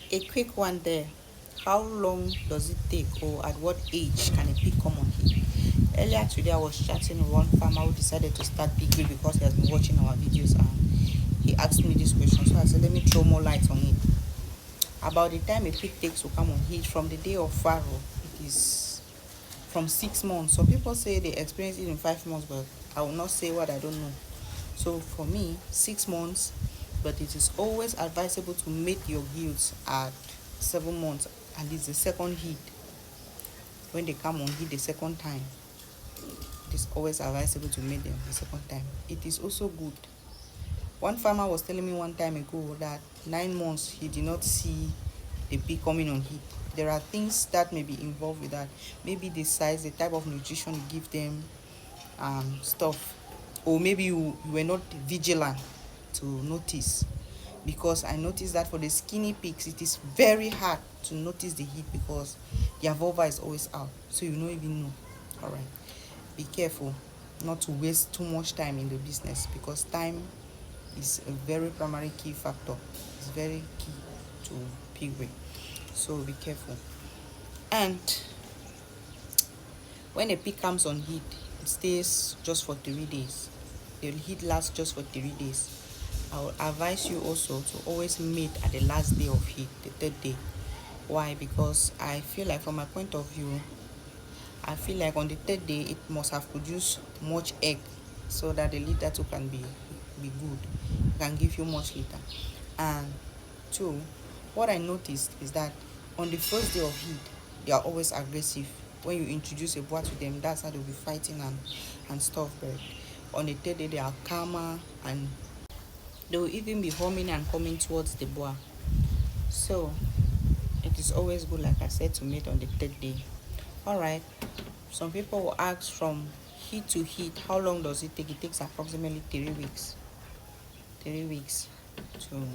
A quick one there. How long does it take, or at what age can a pig come on heat? Earlier today, I was chatting with one farmer who decided to start piggery because he has been watching our videos, and he asked me this question. So I said, let me throw more light on it. About the time a pig takes to come on heat from the day of farrow, it is from 6 months. Some people say they experience it in 5 months, but I will not say what I don't know. So for me, 6 months, but it is always advisable to mate your gills at 7 months, at least the second heat. When they come on heat the second time, it is always advisable to mate them the second time. It is also good. One farmer was telling me one time ago that 9 months he did not see the pig coming on heat. There are things that may be involved with that. Maybe the size, the type of nutrition you give them, stuff. Or maybe you were not vigilant to notice, because I noticed that for the skinny pigs it is very hard to notice the heat because their vulva is always out, so you don't even know. All right, be careful not to waste too much time in the business, because time is a very primary key factor. It's very key to piggery, so be careful. And when a pig comes on heat, it stays just for 3 days. The heat lasts just for 3 days. I will advise you also to always mate at the last day of heat, the third day. Why? Because I feel like, from my point of view, I feel like on the third day it must have produced much egg, so that the litter too can be good. It can give you much litter. And two, what I noticed is that on the first day of heat, they are always aggressive. When you introduce a boa to them, that's how they'll be fighting and stuff. But on the third day, they are calmer, and they will even be humming and coming towards the boa. So it is always good, like I said, to mate on the third day. All right. Some people will ask, from heat to heat, how long does it take? It takes approximately 3 weeks. 3 weeks to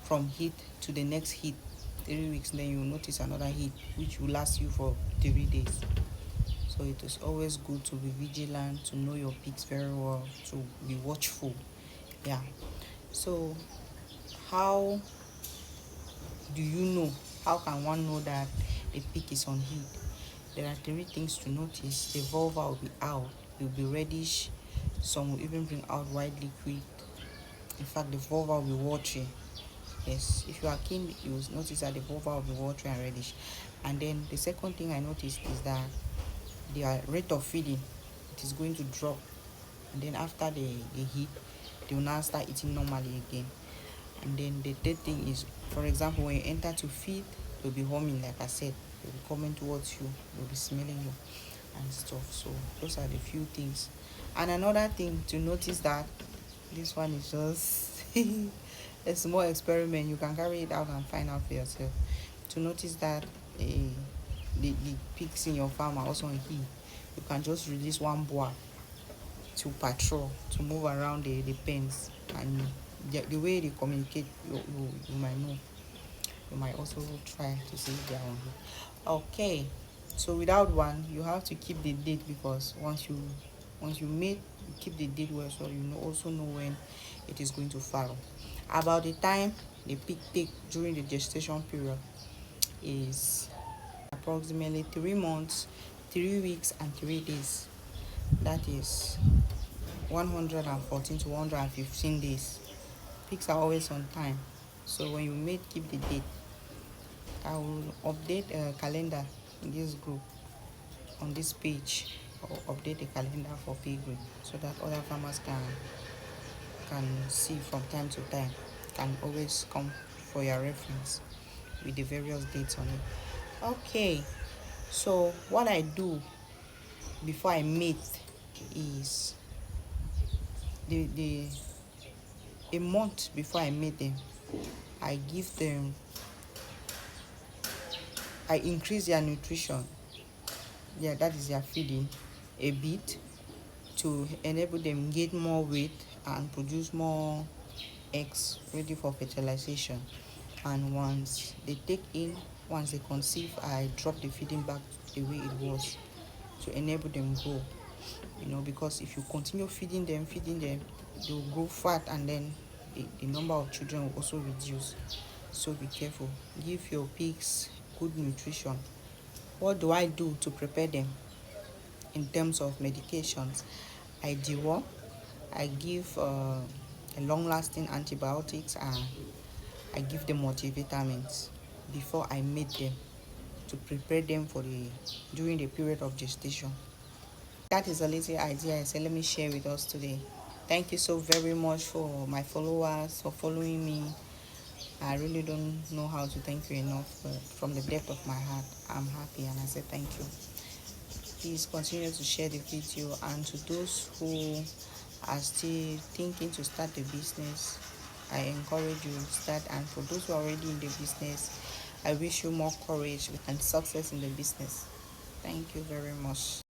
from heat to the next heat. 3 weeks, then you will notice another heat which will last you for 3 days. So it is always good to be vigilant, to know your pigs very well, to be watchful. Yeah. So how do you know? How can one know that the pig is on heat? There are 3 things to notice. The vulva will be out, it will be reddish. Some will even bring out white liquid. In fact, the vulva will be watery. Yes, if you are keen, you will notice that the vulva will be watery and reddish. And then the second thing I noticed is that their rate of feeding, it is going to drop. And then after the heat, they will now start eating normally again. And then the third thing is, for example, when you enter to feed, they'll be humming, like I said. They'll be coming towards you, they'll be smelling you and stuff. So those are the few things. And another thing to notice, that this one is just a small experiment. You can carry it out and find out for yourself. To notice that the pigs in your farm are also on heat, you can just release one boa to patrol, to move around the pens, and the way they communicate, you might know. You might also try to see if they are on heat. Okay, so without one, you have to keep the date, because once you mate, you keep the date well, so you also know when it is going to farrow. About the time the pig take during the gestation period is approximately 3 months, 3 weeks, and 3 days. That is 114 to 115 days. Pigs are always on time. So when you mate, keep the date. I will update a calendar in this group, on this page, or update the calendar for piggery, so that other farmers can see from time to time, can always come for your reference with the various dates on it. Okay, so what I do before I mate is, the a month before I mate them, I give them, I increase their nutrition. Yeah, that is their feeding a bit, to enable them gain more weight and produce more eggs ready for fertilization. And once they conceive, I drop the feeding back the way it was, to enable them grow. Because if you continue feeding them, they will grow fat, and then the number of children will also reduce. So be careful. Give your pigs good nutrition. What do I do to prepare them? In terms of medications, I deworm. I give a long-lasting antibiotics, and I give them multivitamins before I mate them to prepare them for the during the period of gestation. That is a little idea I said let me share with us today. Thank you so very much for my followers for following me. I really don't know how to thank you enough, but from the depth of my heart, I'm happy and I say thank you. Please continue to share the video, and to those who are still thinking to start the business, I encourage you to start, and for those who are already in the business, I wish you more courage and success in the business. Thank you very much.